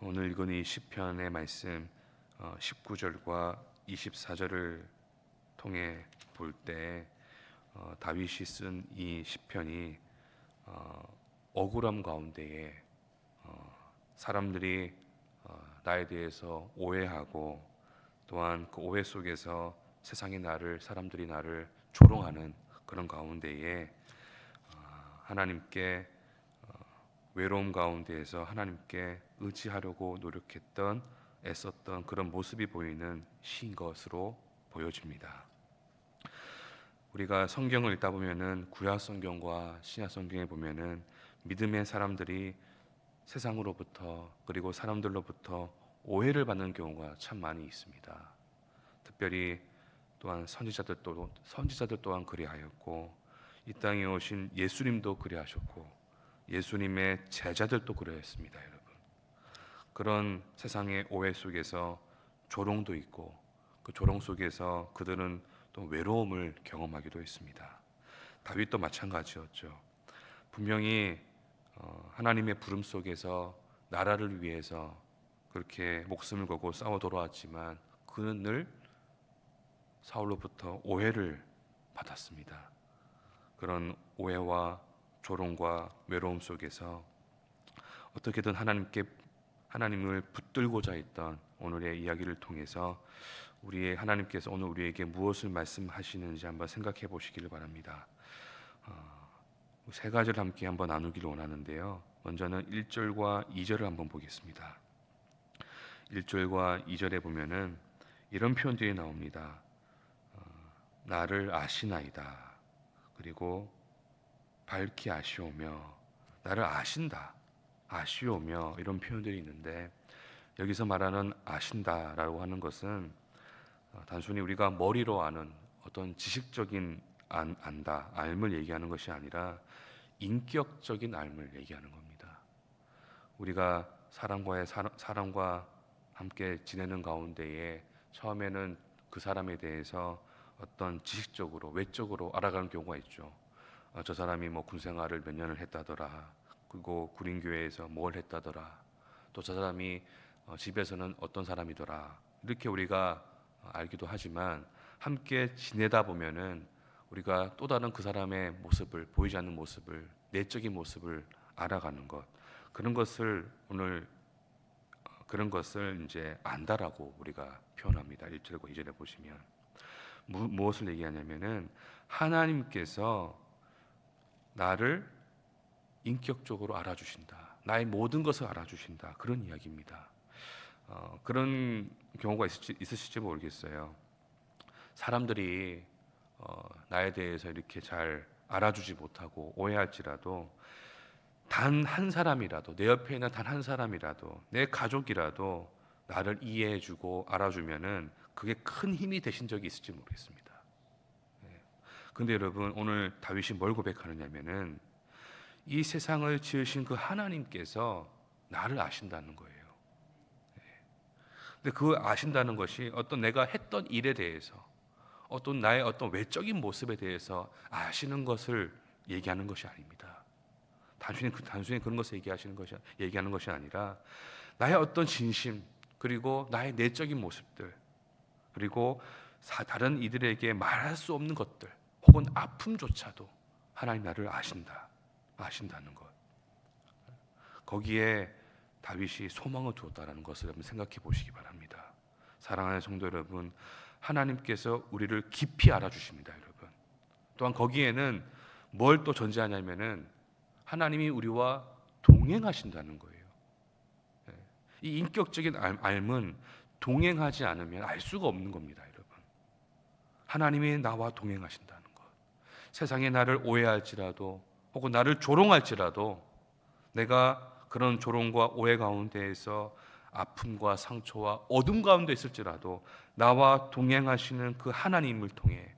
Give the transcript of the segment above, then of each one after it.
오늘 읽은 이 시편의 말씀 19절과 24절을 통해 볼 때 다윗이 쓴 이 시편이 억울함 가운데에 사람들이 나에 대해서 오해하고 또한 그 오해 속에서 사람들이 나를 조롱하는 그런 가운데에 하나님께 외로움 가운데에서 하나님께 의지하려고 노력했던 애썼던 그런 모습이 보이는 시인 것으로 보여집니다. 우리가 성경을 읽다 보면은 구약 성경과 신약 성경에 보면은 믿음의 사람들이 세상으로부터 그리고 사람들로부터 오해를 받는 경우가 참 많이 있습니다. 특별히 또한 선지자들 또한 그리하였고 이 땅에 오신 예수님도 그리하셨고 예수님의 제자들도 그러했습니다, 여러분. 그런 세상의 오해 속에서 조롱도 있고 그 조롱 속에서 그들은 또 외로움을 경험하기도 했습니다. 다윗도 마찬가지였죠. 분명히 하나님의 부름 속에서 나라를 위해서 그렇게 목숨을 걸고 싸워 돌아왔지만 그는 늘 사울로부터 오해를 받았습니다. 그런 오해와 조롱과 외로움 속에서 어떻게든 하나님을 붙들고자 했던 오늘의 이야기를 통해서 하나님께서 오늘 우리에게 무엇을 말씀하시는지 한번 생각해 보시기를 바랍니다. 세 가지를 함께 한번 나누기를 원하는데요. 먼저는 1절과 2절을 한번 보겠습니다. 1절과 2절에 보면은 이런 표현들이 나옵니다. 나를 아시나이다. 그리고 밝히 아시오며, 나를 아신다, 아시오며, 이런 표현들이 있는데 여기서 말하는 아신다라고 하는 것은 단순히 우리가 머리로 아는 어떤 지식적인 안다, 알을 얘기하는 것이 아니라 인격적인 알을 얘기하는 겁니다. 우리가 사람과 함께 지내는 가운데에 처음에는 그 사람에 대해서 어떤 지식적으로 외적으로 알아가는 경우가 있죠. 저 사람이 뭐 군생활을 몇 년을 했다더라, 그리고 구린교회에서 뭘 했다더라, 또 저 사람이 집에서는 어떤 사람이더라, 이렇게 우리가 알기도 하지만 함께 지내다 보면은 우리가 또 다른 그 사람의 모습을, 보이지 않는 모습을, 내적인 모습을 알아가는 것, 그런 것을 이제 안다라고 우리가 표현합니다. 1절과 2절에 보시면 무엇을 얘기하냐면은 하나님께서 나를 인격적으로 알아주신다, 나의 모든 것을 알아주신다, 그런 이야기입니다. 그런 경우가 있으실지 모르겠어요. 사람들이 나에 대해서 이렇게 잘 알아주지 못하고 오해할지라도 단 한 사람이라도, 내 옆에 있는 단 한 사람이라도, 내 가족이라도 나를 이해해주고 알아주면은 그게 큰 힘이 되신 적이 있을지 모르겠습니다. 근데 여러분, 오늘 다윗이 뭘 고백하느냐면은 이 세상을 지으신 그 하나님께서 나를 아신다는 거예요. 근데 그 아신다는 것이 어떤 내가 했던 일에 대해서, 어떤 나의 어떤 외적인 모습에 대해서 아시는 것을 얘기하는 것이 아닙니다. 단순히 그런 것을 얘기하는 것이 아니라 나의 어떤 진심, 그리고 나의 내적인 모습들, 그리고 다른 이들에게 말할 수 없는 것들, 혹은 아픔조차도 하나님 나를 아신다는 것. 거기에 다윗이 소망을 두었다라는 것을 한번 생각해 보시기 바랍니다. 사랑하는 성도 여러분, 하나님께서 우리를 깊이 알아주십니다, 여러분. 또한 거기에는 뭘 또 전제하냐면은 하나님이 우리와 동행하신다는 거예요. 이 인격적인 알은 동행하지 않으면 알 수가 없는 겁니다, 여러분. 하나님이 나와 동행하신다는 것. 세상에 나를 오해할지라도, 혹은 나를 조롱할지라도, 내가 그런 조롱과 오해 가운데에서 아픔과 상처와 어둠 가운데 있을지라도 나와 동행하시는 그 하나님을 통해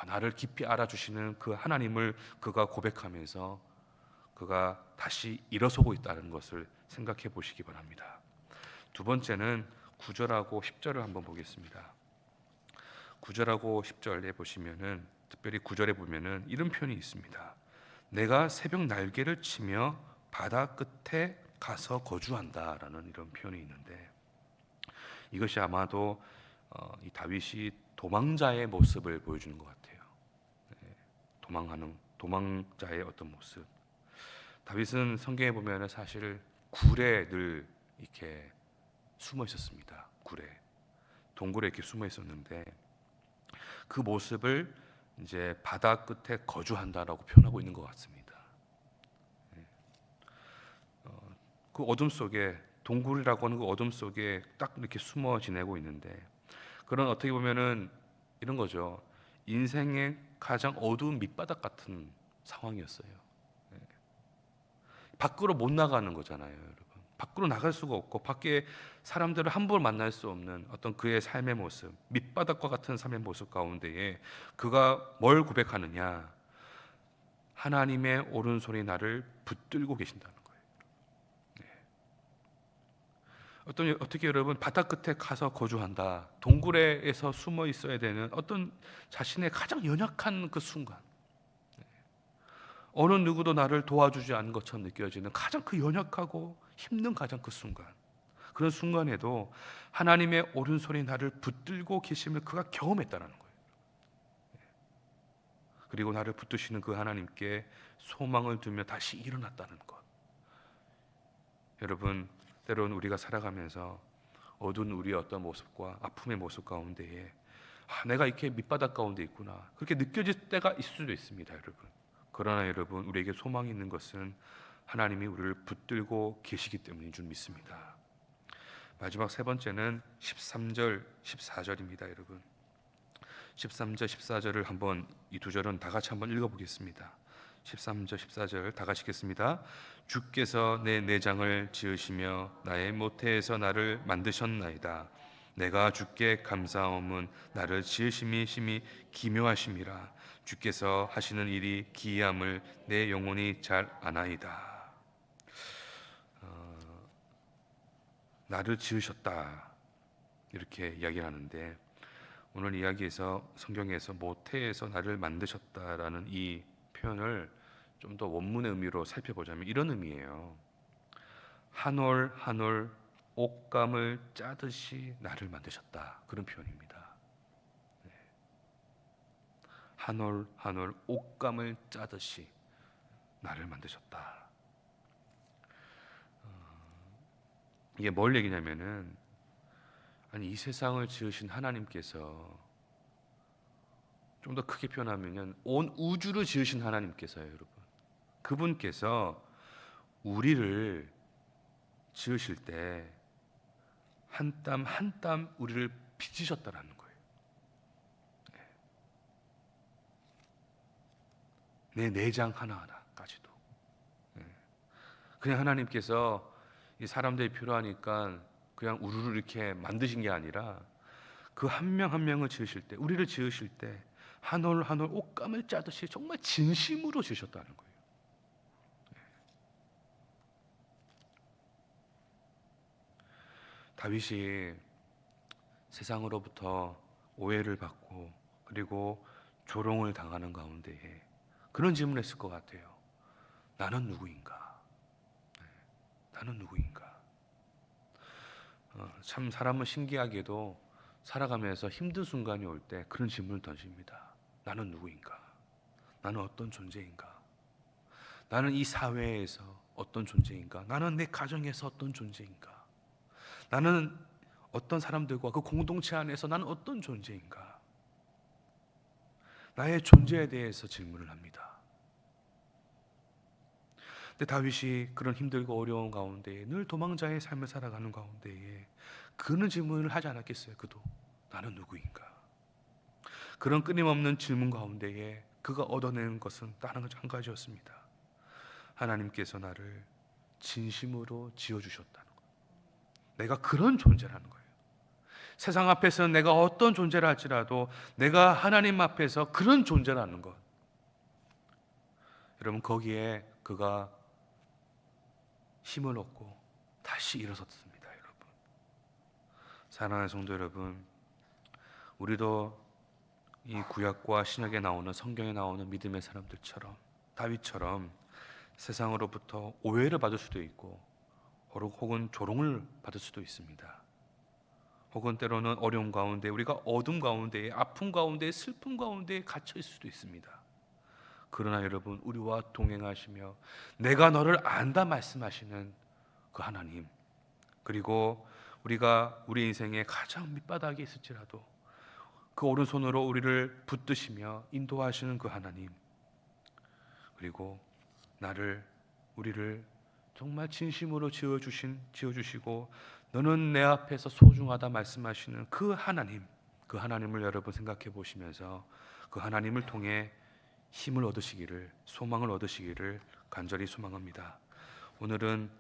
나를 깊이 알아주시는 그 하나님을 그가 고백하면서 그가 다시 일어서고 있다는 것을 생각해 보시기 바랍니다. 두 번째는 9절하고 10절을 한번 보겠습니다. 9절하고 10절에 보시면은, 특별히 9절에 보면은 이런 표현이 있습니다. 내가 새벽 날개를 치며 바다 끝에 가서 거주한다라는 이런 표현이 있는데, 이것이 아마도 이 다윗이 도망자의 모습을 보여주는 것 같아요. 도망자의 어떤 모습. 다윗은 성경에 보면 사실 굴에 늘 이렇게 숨어 있었습니다. 굴에, 동굴에 이렇게 숨어 있었는데, 그 모습을 이제 바다 끝에 거주한다라고 표현하고 있는 것 같습니다. 그 어둠 속에, 동굴이라고 하는 그 어둠 속에 딱 이렇게 숨어 지내고 있는데, 그런 어떻게 보면은 이런 거죠. 인생의 가장 어두운 밑바닥 같은 상황이었어요. 밖으로 못 나가는 거잖아요, 여러분. 밖으로 나갈 수가 없고 밖에 사람들을 함부로 만날 수 없는 어떤 그의 삶의 모습, 밑바닥과 같은 삶의 모습 가운데에 그가 뭘 고백하느냐? 하나님의 오른손이 나를 붙들고 계신다는 거예요. 어떻게 여러분 바다 끝에 가서 거주한다, 동굴에서 숨어 있어야 되는 어떤 자신의 가장 연약한 그 순간, 어느 누구도 나를 도와주지 않은 것처럼 느껴지는 가장 그 연약하고 힘든 가장 그 순간, 그런 순간에도 하나님의 오른손이 나를 붙들고 계심을 그가 경험했다는 거예요. 그리고 나를 붙드시는 그 하나님께 소망을 두며 다시 일어났다는 것. 여러분, 때로는 우리가 살아가면서 어두운 우리의 어떤 모습과 아픔의 모습 가운데에 내가 이렇게 밑바닥 가운데 있구나, 그렇게 느껴질 때가 있을 수도 있습니다, 여러분. 그러나 여러분, 우리에게 소망이 있는 것은 하나님이 우리를 붙들고 계시기 때문인 줄 믿습니다. 마지막 세 번째는 13절, 14절입니다, 여러분. 13절, 14절을 한번, 이 두 절은 다 같이 한번 읽어보겠습니다. 13절, 14절 다 같이 읽겠습니다. 주께서 내 내장을 지으시며 나의 모태에서 나를 만드셨나이다. 내가 주께 감사함은 나를 지으심이 심히 기묘하심이라. 주께서 하시는 일이 기이함을 내 영혼이 잘 아나이다. 나를 지으셨다, 이렇게 이야기를 하는데, 오늘 이야기에서 성경에서 모태에서 나를 만드셨다라는 이 표현을 좀 더 원문의 의미로 살펴보자면 이런 의미예요. 한 올 한 올 옷감을 짜듯이 나를 만드셨다, 그런 표현입니다. 한 올 한 올 옷감을 짜듯이 나를 만드셨다. 이게 뭘 얘기냐면은, 아니, 이 세상을 지으신 하나님께서, 좀 더 크게 표현하면 온 우주를 지으신 하나님께서요, 여러분. 그분께서 우리를 지으실 때 한 땀 한 땀 우리를 빚으셨다라는 거예요. 내 내장 하나하나까지도. 그냥 하나님께서 이 사람들이 필요하니까 그냥 우르르 이렇게 만드신 게 아니라, 그 한 명 한 명을 지으실 때, 우리를 지으실 때 한 올 한 올 옷감을 짜듯이 정말 진심으로 지으셨다는 거예요. 다윗이 세상으로부터 오해를 받고 그리고 조롱을 당하는 가운데에 그런 질문을 했을 것 같아요. 나는 누구인가? 나는 누구인가? 참 사람은 신기하게도 살아가면서 힘든 순간이 올 때 그런 질문을 던집니다. 나는 누구인가? 나는 어떤 존재인가? 나는 이 사회에서 어떤 존재인가? 나는 내 가정에서 어떤 존재인가? 나는 어떤 사람들과 그 공동체 안에서 나는 어떤 존재인가? 나의 존재에 대해서 질문을 합니다. 근데 다윗이 그런 힘들고 어려운 가운데 늘 도망자의 삶을 살아가는 가운데에 그는 질문을 하지 않았겠어요? 그도 나는 누구인가? 그런 끊임없는 질문 가운데에 그가 얻어내는 것은 다른 한 가지였습니다. 하나님께서 나를 진심으로 지어주셨다는 것. 내가 그런 존재라는 거예요. 세상 앞에서 내가 어떤 존재라 할지라도 내가 하나님 앞에서 그런 존재라는 것. 여러분, 거기에 그가 힘을 얻고 다시 일어섰습니다. 여러분, 사랑하는 성도 여러분, 우리도 이 구약과 신약에 나오는, 성경에 나오는 믿음의 사람들처럼, 다윗처럼 세상으로부터 오해를 받을 수도 있고 혹은 조롱을 받을 수도 있습니다. 혹은 때로는 어려움 가운데, 우리가 어둠 가운데, 아픔 가운데, 슬픔 가운데 갇혀 있을 수도 있습니다. 그러나 여러분, 우리와 동행하시며 내가 너를 안다 말씀하시는 그 하나님, 그리고 우리가 우리 인생의 가장 밑바닥에 있을지라도 그 오른손으로 우리를 붙드시며 인도하시는 그 하나님, 그리고 우리를 정말 진심으로 지어주시고 너는 내 앞에서 소중하다 말씀하시는 그 하나님, 그 하나님을 여러분 생각해 보시면서 그 하나님을 통해 힘을 얻으시기를, 소망을 얻으시기를 간절히 소망합니다. 오늘은